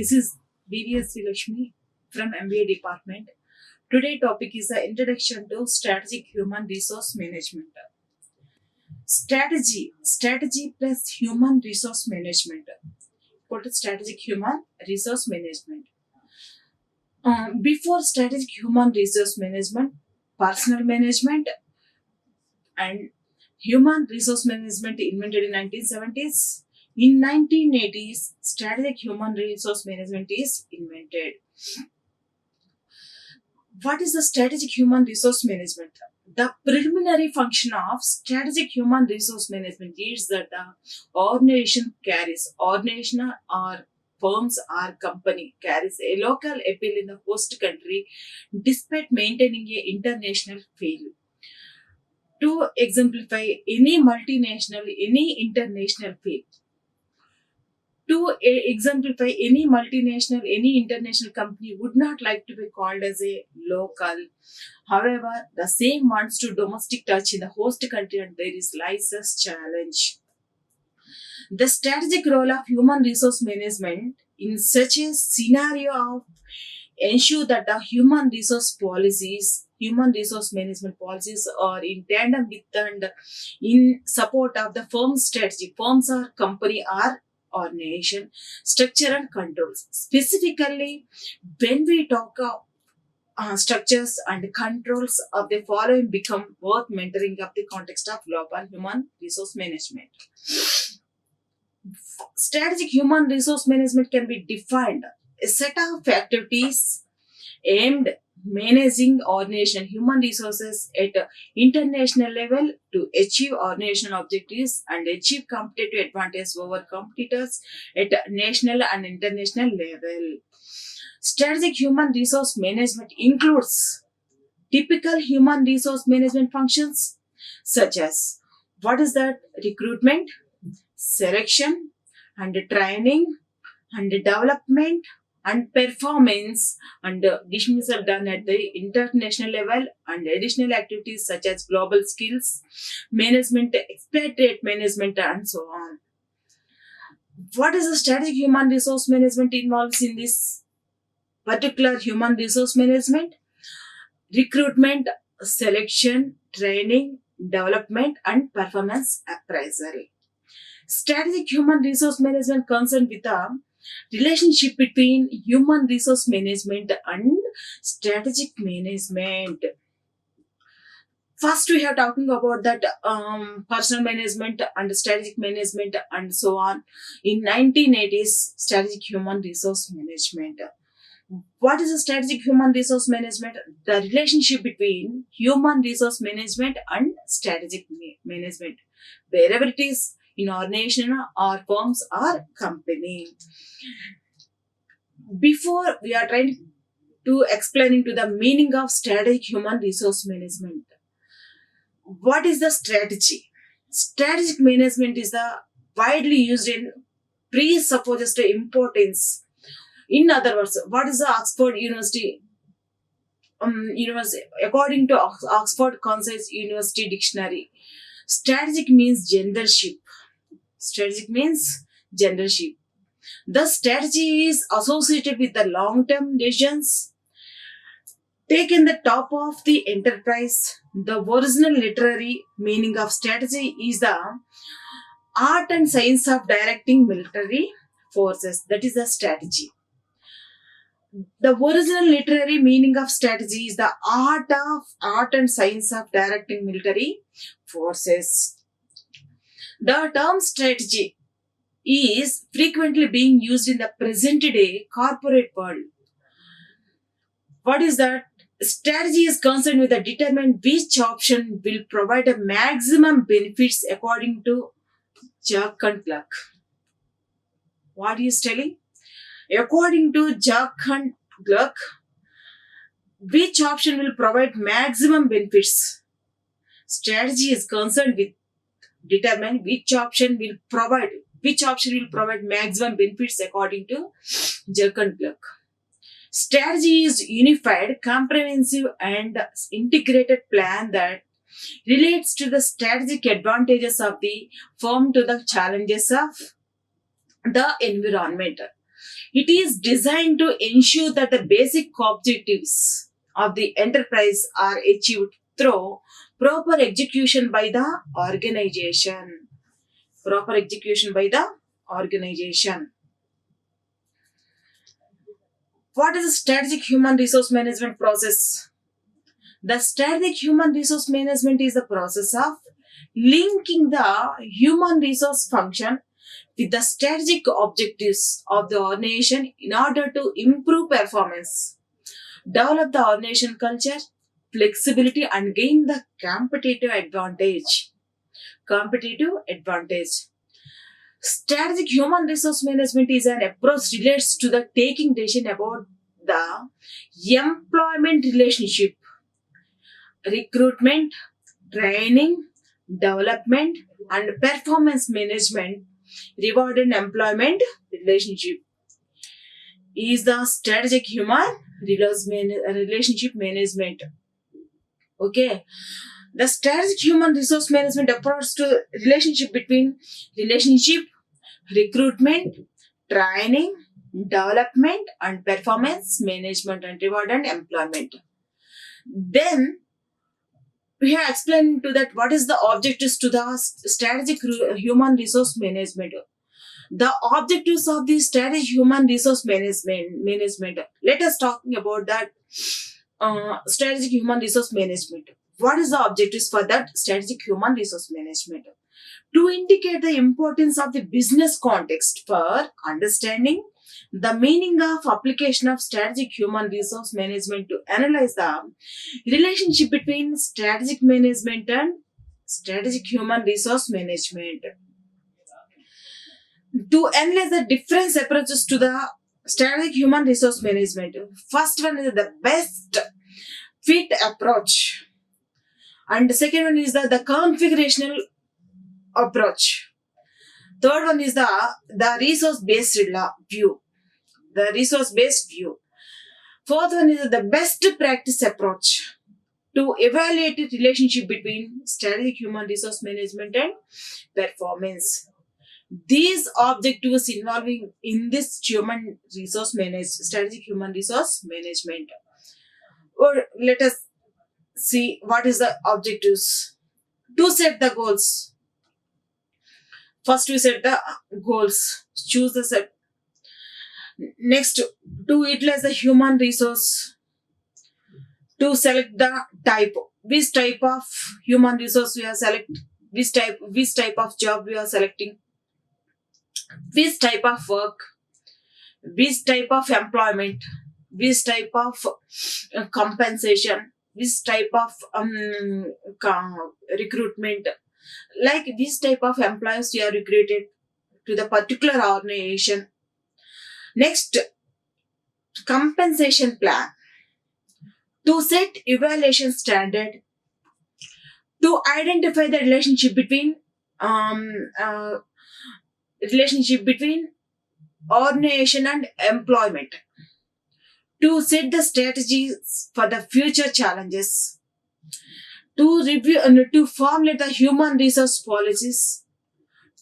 This is BVS Lakshmi from MBA department. Today topic is the introduction to strategic human resource management. Strategy plus human resource management. What is strategic human resource management? Before strategic human resource management, personal management and human resource management invented in 1970s. In 1980s, strategic human resource management is invented. What is the strategic human resource management? The preliminary function of strategic human resource management is that the organization or firms or company carries a local appeal in the host country despite maintaining a international feel. To exemplify any multinational, any international feel. Exemplify any multinational, any international company would not like to be called as a local. However, the same wants to domestic touch in the host country and there is lies a challenge. The strategic role of human resource management in such a scenario of ensure that the human resource management policies are in tandem with and in support of the firm's strategy, firms or company or nation structure and controls. Specifically, when we talk of structures and controls of the following become worth mentoring of the context of global human resource management. Strategic human resource management can be defined a set of activities aimed managing organization human resources at international level to achieve organizational objectives and achieve competitive advantage over competitors at national and international level. Strategic human resource management includes typical human resource management functions such as what is that recruitment, selection and training and development and performance and dismissal done at the international level and additional activities such as global skills management, expatriate management and so on. What is the strategic human resource management involves in this particular human resource management? Recruitment, selection, training, development and performance appraisal. Strategic human resource management concerned with the relationship between human resource management and strategic management. First, we have talking about that personal management and strategic management and so on. In 1980s, strategic human resource management. What is the strategic human resource management? The relationship between human resource management and strategic management, wherever it is in our nation or firms or company. Before we are trying to explaining to the meaning of strategic human resource management. What is the strategy? Strategic management is the widely used in presupposes the importance. In other words, what is the Oxford University? According to Oxford Consensus University Dictionary, strategic means generalship. Strategic means generalship. The strategy is associated with the long-term decisions taken the top of the enterprise. The original literary meaning of strategy is the art and science of directing military forces. That is the strategy. The original literary meaning of strategy is the art and science of directing military forces. The term strategy is frequently being used in the present day corporate world. What is that? Strategy is concerned with the determine which option will provide a maximum benefits according to Jack and Gluck. What is telling? According to Jack and Gluck, which option will provide maximum benefits? Strategy is concerned with determine which option will provide maximum benefits according to Jack and Gluck. Strategy is unified, comprehensive and integrated plan that relates to the strategic advantages of the firm to the challenges of the environment. It is designed to ensure that the basic objectives of the enterprise are achieved through proper execution by the organization. Proper execution by the organization. What is the strategic human resource management process? The strategic human resource management is the process of linking the human resource function with the strategic objectives of the organization in order to improve performance, develop the organization culture, flexibility, and gain the competitive advantage. Competitive advantage. Strategic human resource management is an approach relates to the taking decision about the employment relationship, recruitment, training, development, and performance management, reward and employment relationship is the strategic human relationship management. Okay. The strategic human resource management approach to relationship, recruitment, training, development, and performance management and reward and employment. Then we have explained to that what is the objectives to the strategic human resource management. The objectives of the strategic human resource management. Let us talking about that strategic human resource management. What is the objectives for that strategic human resource management? To indicate the importance of the business context for understanding the meaning of application of strategic human resource management to analyze the relationship between strategic management and strategic human resource management. To analyze the different approaches to the strategic human resource management. First one is the best fit approach. And the second one is the configurational approach. Third one is the resource-based view. The resource-based view. Fourth one is the best practice approach to evaluate the relationship between strategic human resource management and performance. These objectives involving in this strategic human resource management. Or let us see what is the objectives. To set the goals. First we set the goals. Choose the set. Next, to utilize the human resource. To select the type. Which type of human resource we are selecting. Which type of job we are selecting. Which type of work. Which type of employment. Which type of compensation. Which type of recruitment, like this type of employees we are recruited to the particular organization. Next, compensation plan. To set evaluation standard. To identify the relationship between organization and employment. To set the strategies for the future challenges, to review and to formulate the human resource policies,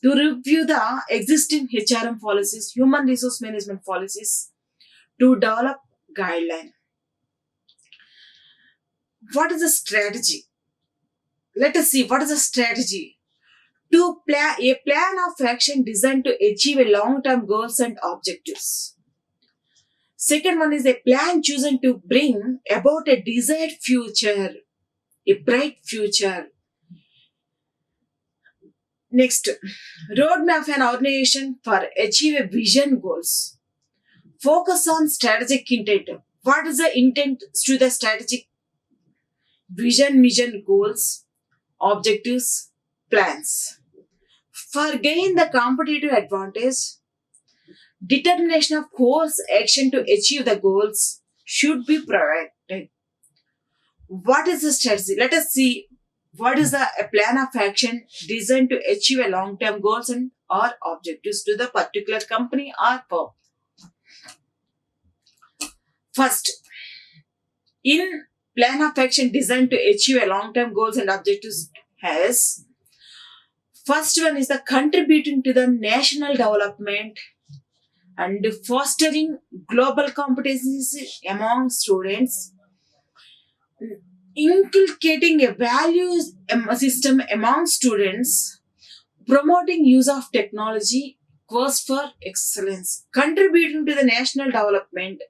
to review the existing HRM policies, human resource management policies, to develop guideline. What is the strategy? Let us see what is the strategy. To plan a plan of action designed to achieve a long-term goals and objectives. Second one is a plan chosen to bring about a desired future, a bright future. Next, roadmap of an organization for achieve a vision goals. Focus on strategic intent. What is the intent to the strategic mission goals, objectives, plans? For gain the competitive advantage, determination of course action to achieve the goals should be provided. What is the strategy? Let us see what is a plan of action designed to achieve a long-term goals and or objectives to the particular company or firm. First, in plan of action designed to achieve a long-term goals and objectives has first one is the contributing to the national development and fostering global competencies among students, inculcating a values system among students, promoting use of technology, quest for excellence, contributing to the national development,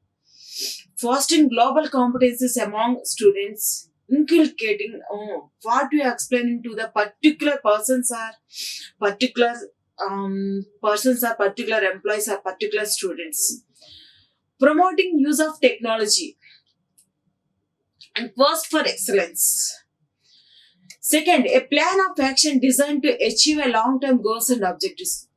fostering global competencies among students, inculcating what we are explaining to the particular particular persons or particular employees or particular students, promoting use of technology and quest for excellence. Second, a plan of action designed to achieve a long-term goals and objectives.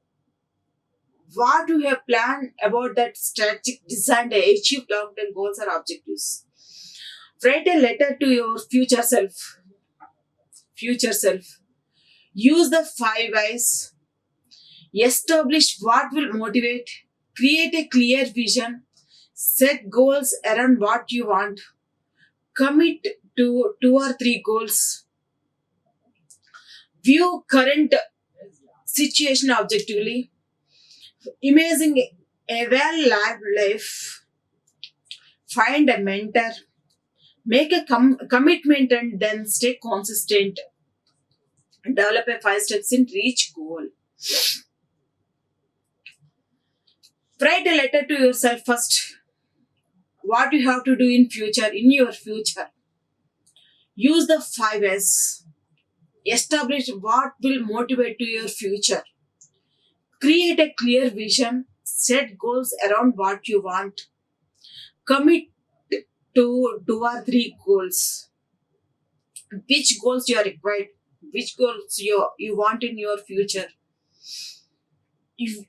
What you have planned about that strategic design to achieve long-term goals or objectives. Write a letter to your future self. Future self. Use the 5 Is. Establish what will motivate. Create a clear vision. Set goals around what you want. Commit to 2 or 3 goals. View current situation objectively. Imagine a well-lived life. Find a mentor. Make a commitment and then stay consistent. Develop a 5 steps in reach goal. Write a letter to yourself first. What you have to do in your future. Use the 5 S. Establish what will motivate to your future. Create a clear vision. Set goals around what you want. Commit to 2 or 3 goals. Which goals you are required? Which goals you want in your future?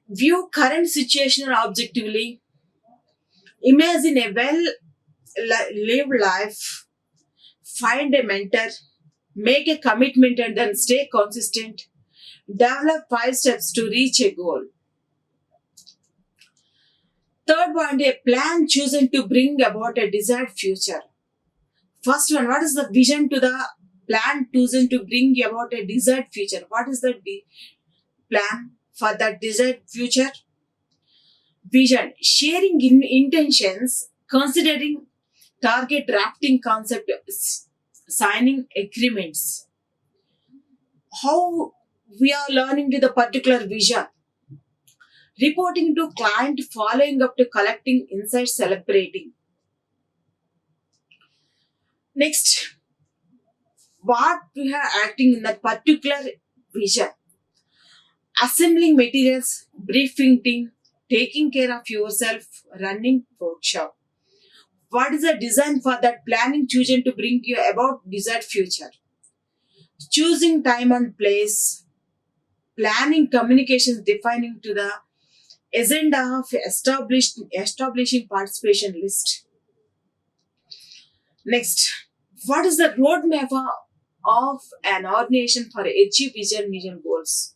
View current situation objectively. Imagine a lived life. Find a mentor. Make a commitment and then stay consistent. Develop 5 steps to reach a goal. Third point, a plan chosen to bring about a desired future. First one, what is the vision to the plan chosen to bring about a desired future? What is the plan for that desired future? Vision, sharing intentions, considering target, drafting concept, signing agreements. How we are learning to the particular vision. Reporting to client, following up to collecting insights, celebrating. Next, what we are acting in that particular vision. Assembling materials, briefing team, taking care of yourself, running workshop. What is the design for that planning chosen to bring you about desired future? Choosing time and place, planning communications, defining to the agenda of establishing participation list. Next, what is the roadmap of an organization for achieve vision goals?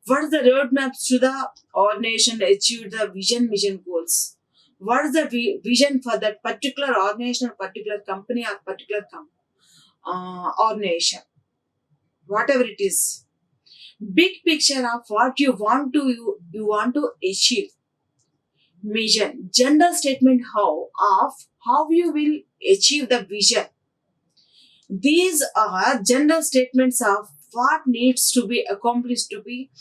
What is the roadmap to the organization to achieve the vision goals? What is the vision for that particular organization, particular company, or particular organization? Whatever it is, big picture of what you want to achieve. Mission, general statement of how you will achieve the vision. These are general statements of what needs to be accomplished to be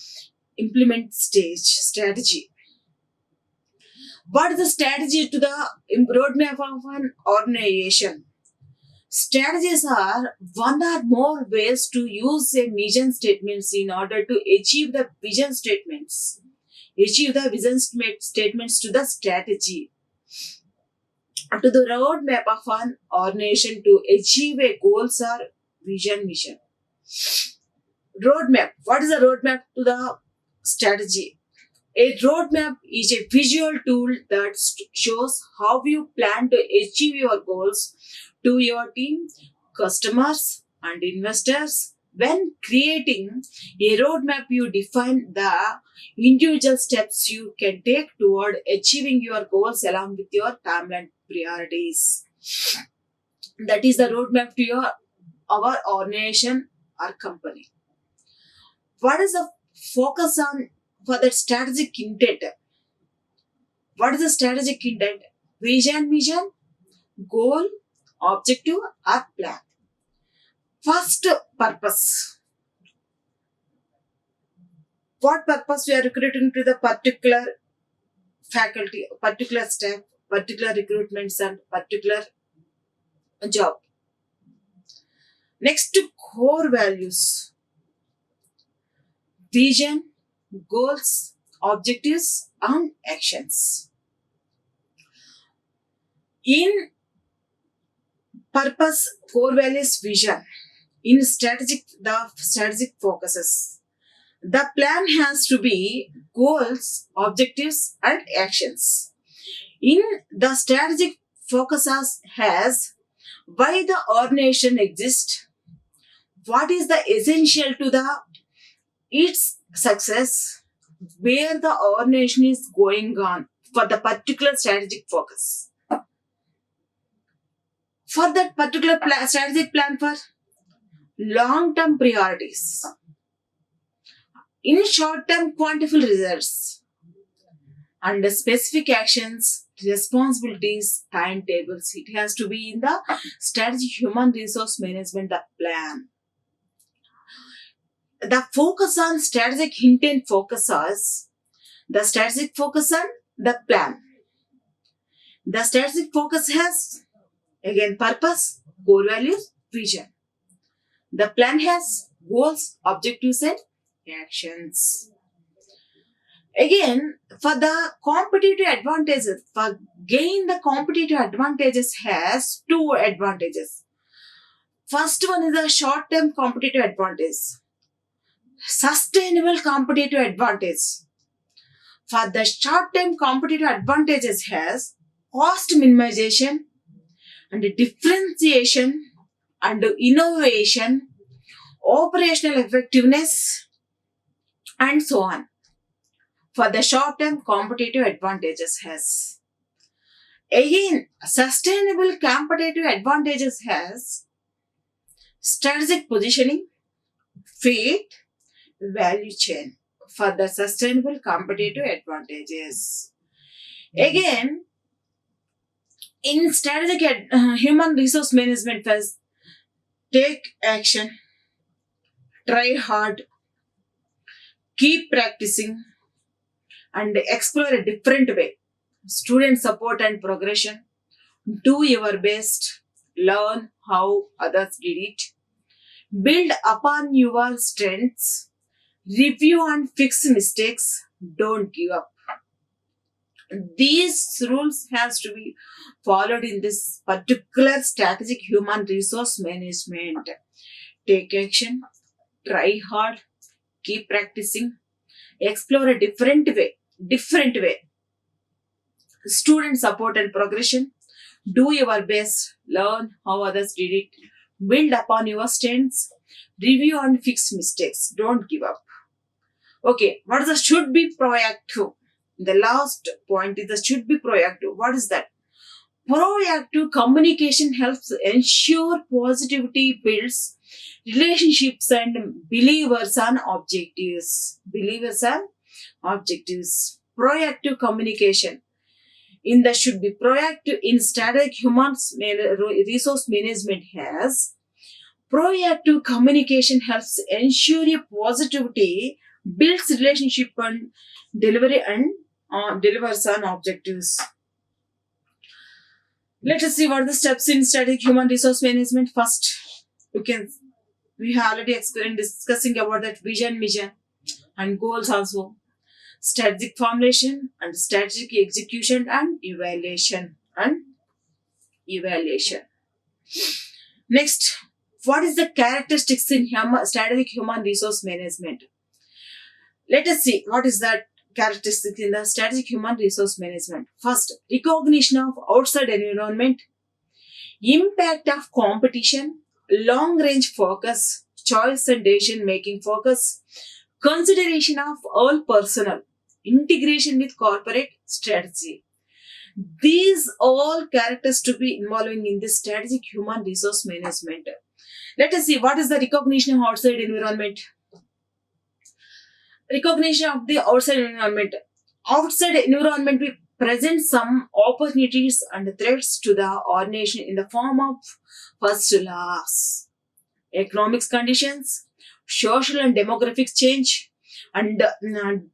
implement strategy. What is the strategy to the roadmap of an organization? Strategies are one or more ways to use a mission statements in order to achieve the vision statements. Achieve the vision statements to the strategy. To the roadmap of an organization to achieve a goals or mission. Roadmap. What is the roadmap to the strategy? A roadmap is a visual tool that shows how you plan to achieve your goals to your team, customers, and investors. When creating a roadmap, you define the individual steps you can take toward achieving your goals along with your timeline priorities. That is the roadmap to our organization or company. What is the focus on for that strategic intent? What is the strategic intent? Vision, mission, goal, objective, or plan. First, purpose. What purpose we are recruiting to the particular faculty, particular staff, particular recruitments, and particular job. Next, core values. Vision, goals, objectives, and actions. In purpose, core values, vision. In the strategic focuses. The plan has to be goals, objectives, and actions. In the strategic focuses has why the organization exists, what is the essential to its success, where the organization is going on for the particular strategic focus. For that particular strategic plan for long-term priorities, in short-term quantifiable results, and the specific actions, responsibilities, timetables. It has to be in the strategic human resource management, the plan. The focus on strategic intent focuses the strategic focus on the plan. The strategic focus has again purpose, core values, vision. The plan has goals, objectives, and actions. Again, for the competitive advantages, for gain the competitive advantages has two advantages. First one is the short-term competitive advantage. Sustainable competitive advantage. For the short-term competitive advantages has cost minimization and differentiation and innovation, operational effectiveness, and so on. For the short-term competitive advantages has. Again, sustainable competitive advantages has strategic positioning, fit, value chain for the sustainable competitive advantages. Again, in strategic human resource management phase, take action, try hard, keep practicing, and explore a different way. Student support and progression. Do your best. Learn how others did it. Build upon your strengths. Review and fix mistakes. Don't give up. These rules has to be followed in this particular strategic human resource management. Take action. Try hard. Keep practicing. Explore a different way. Student support and progression. Do your best. Learn how others did it. Build upon your strengths. Review and fix mistakes. Don't give up. Okay, what is the should be proactive? The last point is the should be proactive. What is that? Proactive communication helps ensure positivity, builds relationships and believers on objectives. Proactive communication. In the should be proactive in strategic human resource management has proactive communication helps ensure a positivity, builds relationship and delivery and delivers on objectives. Let us see what are the steps in strategic human resource management. First, we have already experienced discussing about that vision, mission, and goals also. Strategic formulation and strategic execution and evaluation. Next, what is the characteristics in strategic human resource management? Let us see what is that characteristics in the strategic human resource management. First, recognition of outside environment, impact of competition, long range focus, choice and decision making focus, consideration of all personnel, integration with corporate strategy. These all characters to be involving in this strategic human resource management. Let us see what is the recognition of outside environment. Recognition of the outside environment. Outside environment present some opportunities and threats to the ordination in the form of first laws, economics conditions, social and demographic change, and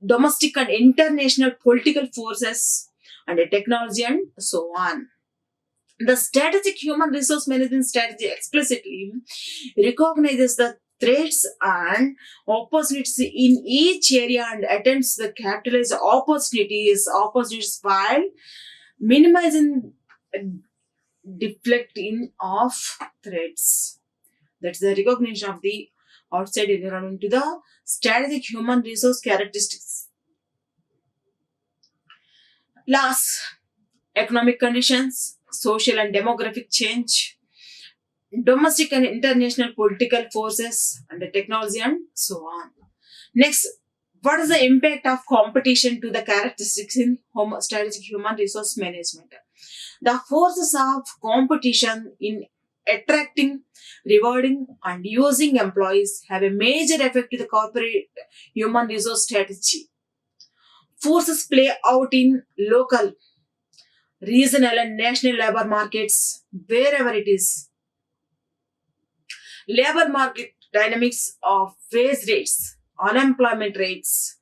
domestic and international political forces, and technology, and so on. The strategic human resource management strategy explicitly recognizes the threats and opportunities in each area and attempts to capitalize opportunities while minimizing deflecting of threats. That's the recognition of the outside environment to the strategic human resource characteristics. Last, economic conditions, social and demographic change, domestic and international political forces, and the technology, and so on. Next, what is the impact of competition to the characteristics in strategic human resource management? The forces of competition in attracting, rewarding, and using employees have a major effect to the corporate human resource strategy. Forces play out in local, regional, and national labor markets, wherever it is. Labor market dynamics of wage rates, unemployment rates,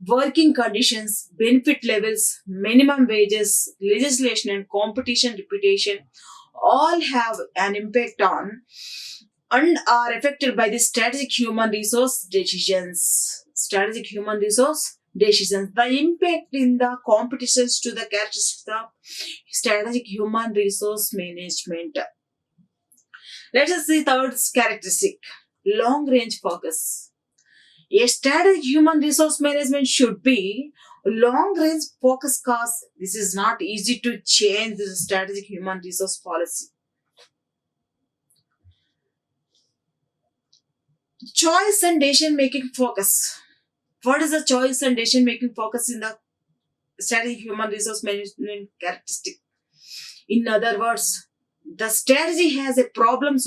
working conditions, benefit levels, minimum wages, legislation, and competition reputation all have an impact on and are affected by the strategic human resource decisions. Strategic human resource decisions. The impact in the competitions to the characteristics of strategic human resource management. Let us see third characteristic, long range focus. A strategic human resource management should be long range focus because this is not easy to change the strategic human resource policy. Choice and decision making focus. What is the choice and decision making focus in the strategic human resource management characteristic? In other words, the strategy has a problem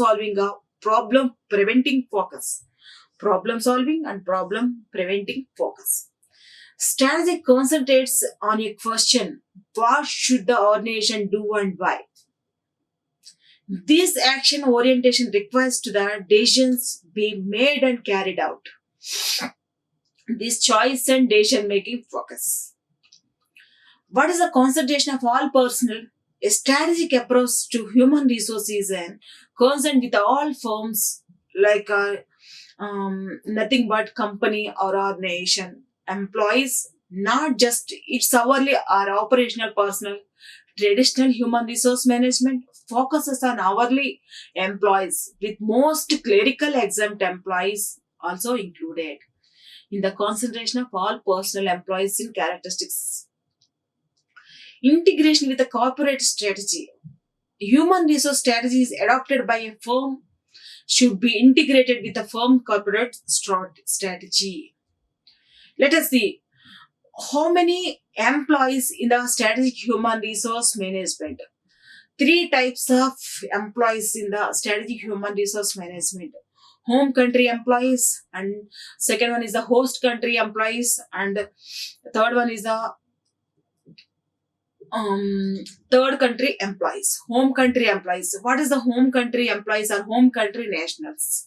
preventing focus. Problem solving and problem preventing focus. Strategy concentrates on a question: what should the organization do and why? This action orientation requires to the decisions be made and carried out. This choice and decision making focus. What is the concentration of all personnel? A strategic approach to human resources and concerned with all firms like nothing but company or organization employees, not just its hourly or operational personnel. Traditional human resource management focuses on hourly employees, with most clerical exempt employees also included in the concentration of all personal employees in characteristics. Integration with the corporate strategy. Human resource strategies adopted by a firm should be integrated with the firm corporate strategy. Let us see how many employees in the strategic human resource management. Three types of employees in the strategic human resource management: home country employees, and second one is the host country employees, and third one is the third country employees, home country employees. What is the home country employees or home country nationals?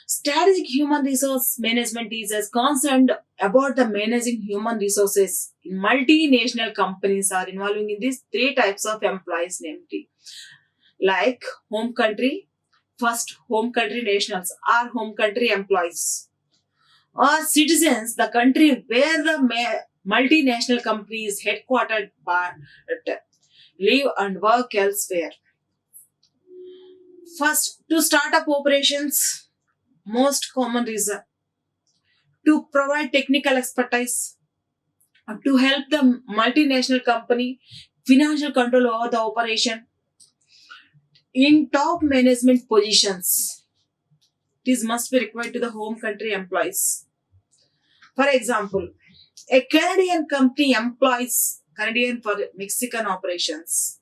Strategic human resource management is as concerned about the managing human resources in multinational companies are involving in these three types of employees, namely like home country, first home country nationals are home country employees, or citizens, the country where the multinational company is headquartered but live and work elsewhere. First, to start up operations, most common reason to provide technical expertise, to help the multinational company financial control over the operation in top management positions. This must be required to the home country employees. For example, a Canadian company employs Canadian for Mexican operations.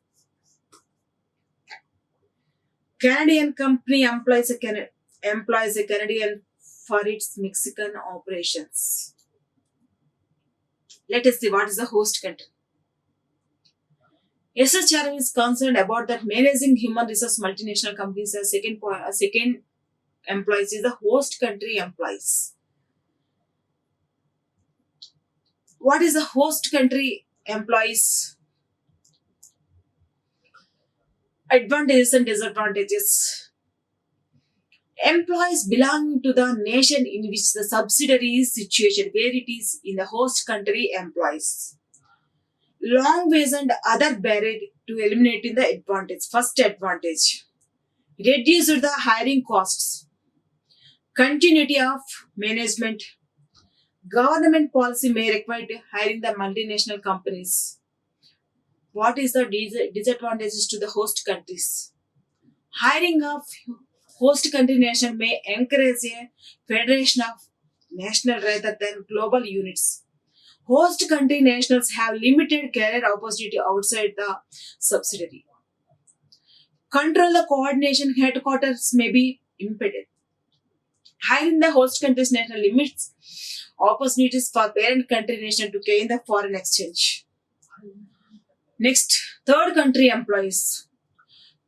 Canadian company employs a Canadian for its Mexican operations. Let us see what is the host country. SHRM is concerned about that managing human resource multinational companies. A second point, a second employees is the host country employees. What is the host country employees? Advantages and disadvantages. Employees belong to the nation in which the subsidiary is situated, where it is in the host country employees. Long ways and other barrier to eliminating the advantage. First advantage. Reduce the hiring costs. Continuity of management. Government policy may require hiring the multinational companies. What is the disadvantages to the host countries? Hiring of host country nation may encourage a federation of national rather than global units. Host country nationals have limited career opportunity outside the subsidiary. Control the coordination headquarters may be impeded. Hiring the host country's national limits opportunities for parent country nation to gain the foreign exchange. Next, third country employees.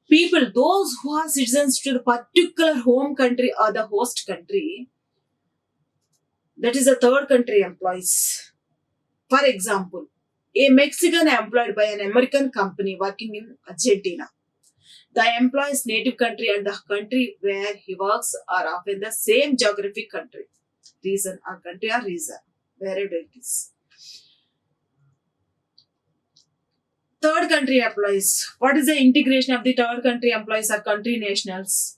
People, those who are citizens to the particular home country or the host country, that is the third country employees. For example, a Mexican employed by an American company working in Argentina. The employee's native country and the country where he works are often the same geographic country. Reason or country or reason, wherever it is. Third country employees. What is the integration of the third country employees or country nationals?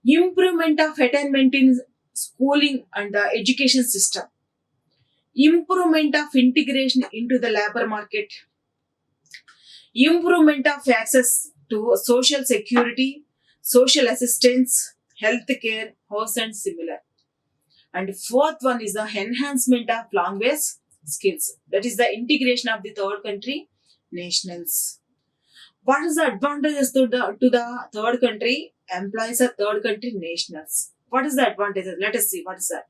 Improvement of attainment in schooling and the education system. Improvement of integration into the labor market. Improvement of access to social security, social assistance, health care, house and similar. And fourth one is the enhancement of language skills. That is the integration of the third country nationals. What is the advantages to the third country employees or third country nationals? What is the advantages? Let us see. What is that?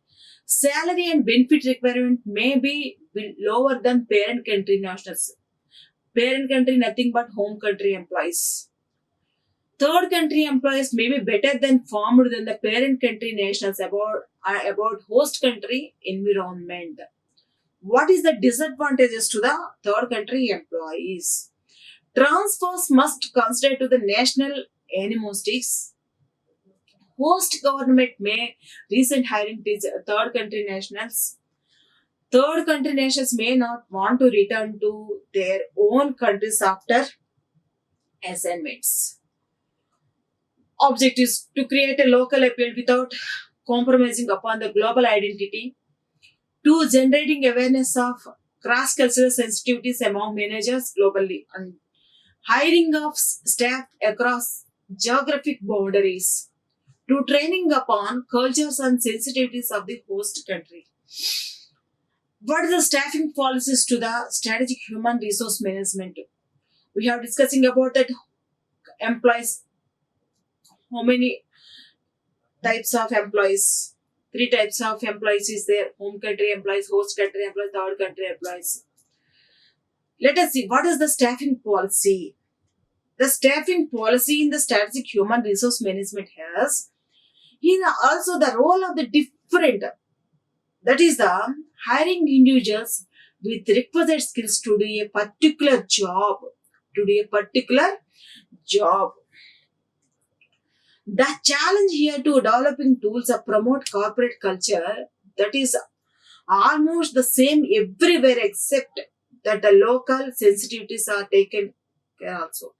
Salary and benefit requirement may be lower than parent country nationals. Parent country nothing but home country employees. Third country employees may be better than formed than the parent country nationals about host country environment. What is the disadvantages to the third country employees? Transfers must consider to the national animosities. Host government may recent hiring these third country nationals. Third country nations may not want to return to their own countries after assignments. Objectives to create a local appeal without compromising upon the global identity. Two, generating awareness of cross-cultural sensitivities among managers globally and hiring of staff across geographic boundaries. To training upon cultures and sensitivities of the host country. What are the staffing policies to the strategic human resource management? We have discussing about that employees. How many types of employees? Three types of employees is there: home country employees, host country employees, third country employees. Let us see what is the staffing policy. The staffing policy in the strategic human resource management has in also the role of the different, that is the hiring individuals with requisite skills to do a particular job. The challenge here to developing tools that promote corporate culture, that is almost the same everywhere except that the local sensitivities are taken care also.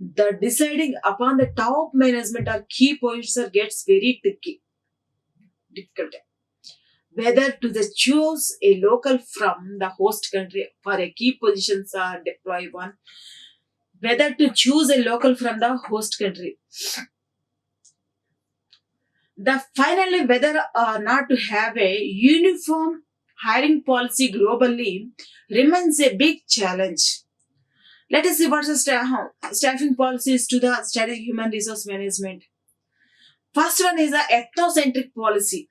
The deciding upon the top management or key positions gets very difficult. Whether to the choose a local from the host country for a key positions or deploy one. Whether to choose a local from the host country. The finally whether or not to have a uniform hiring policy globally remains a big challenge. Let us see what is the staffing policies to the strategic human resource management. First one is the ethnocentric policy.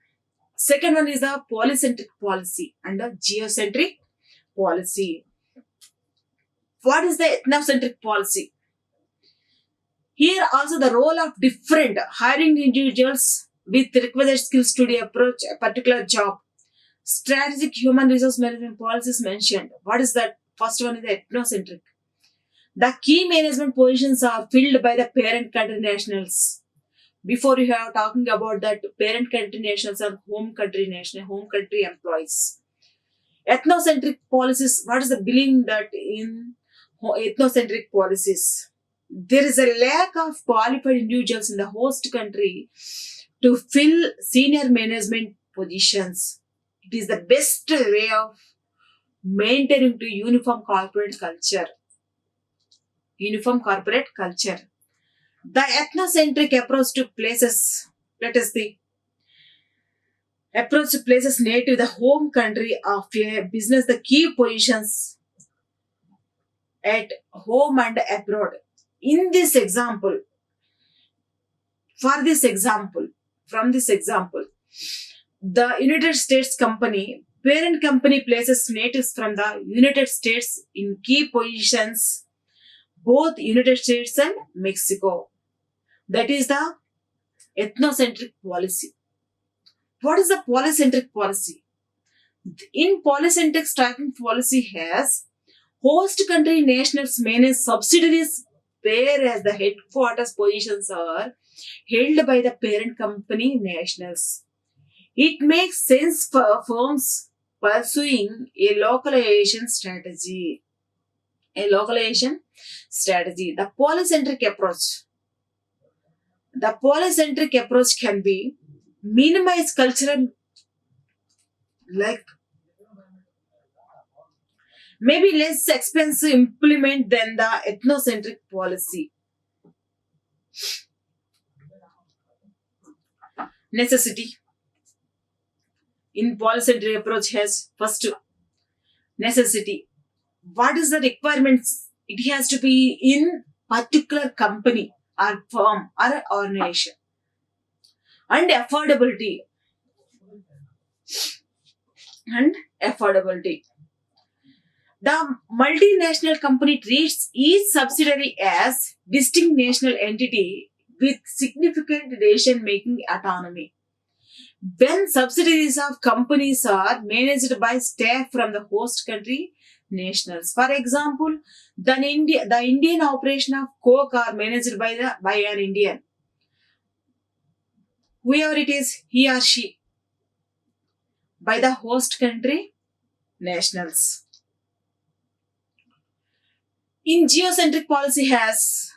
Second one is the polycentric policy and the geocentric policy. What is the ethnocentric policy? Here also the role of different hiring individuals with requisite skills to approach a particular job. Strategic human resource management policies mentioned. What is that? First one is the ethnocentric. The key management positions are filled by the parent country nationals. Before you have talking about that parent country nationals and home country employees. Ethnocentric policies, what is the belief that in ethnocentric policies? There is a lack of qualified individuals in the host country to fill senior management positions. It is the best way of maintaining to uniform corporate culture. Uniform corporate culture. The ethnocentric approach to places, let us see, approach to places native the home country of a business, the key positions at home and abroad. In this example, from this example, the United States company, parent company places natives from the United States in key positions, both United States and Mexico. That is the ethnocentric policy. What is the polycentric policy? In polycentric staffing policy has host country nationals manage subsidiaries, whereas the headquarters positions are held by the parent company nationals. It makes sense for firms pursuing a localization strategy. A localization strategy. The polycentric approach. The polycentric approach can be minimize cultural, like maybe less expensive implement than the ethnocentric policy. Necessity. In polycentric approach has first necessity. What is the requirements? It has to be in particular company or firm or organization. And affordability. And affordability. The multinational company treats each subsidiary as distinct national entity with significant decision-making autonomy. When subsidiaries of companies are managed by staff from the host country nationals. For example, the Indian operation of Coke are managed by an Indian. Whoever it is, he or she, by the host country nationals. In geocentric policy has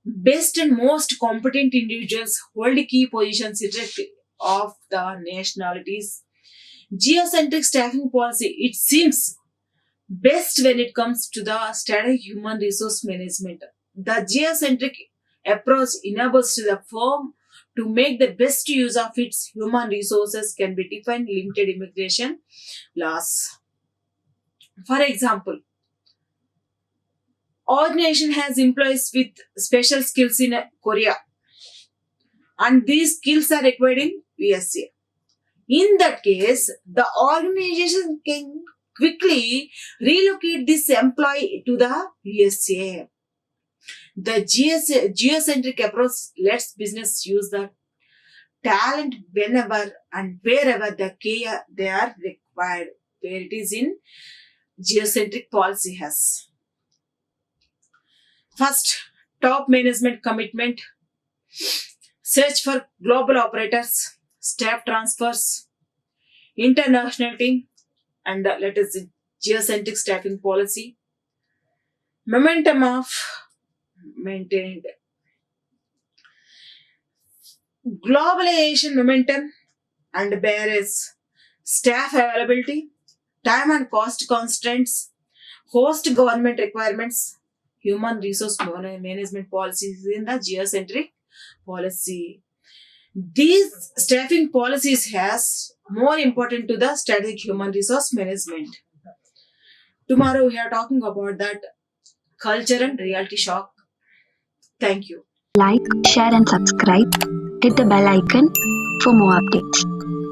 best and most competent individuals hold key positions irrespective of the nationalities. Geocentric staffing policy, it seems best when it comes to the strategic human resource management. The geocentric approach enables to the firm to make the best use of its human resources can be defined limited immigration laws. For example, organization has employees with special skills in Korea, and these skills are required in USA. In that case, the organization can quickly relocate this employee to the USA. The geocentric approach lets business use the talent whenever and wherever they are required, where it is in geocentric policy has. First, top management commitment, search for global operators, staff transfers, internationality, and let us see, geocentric staffing policy, momentum of maintained, globalization momentum and barriers, staff availability, time and cost constraints, host government requirements, human resource management policies in the geocentric policy. These staffing policies has more important to the strategic human resource management. Tomorrow we are talking about that culture and reality shock. Thank you. Like, share, and subscribe. Hit the bell icon for more updates.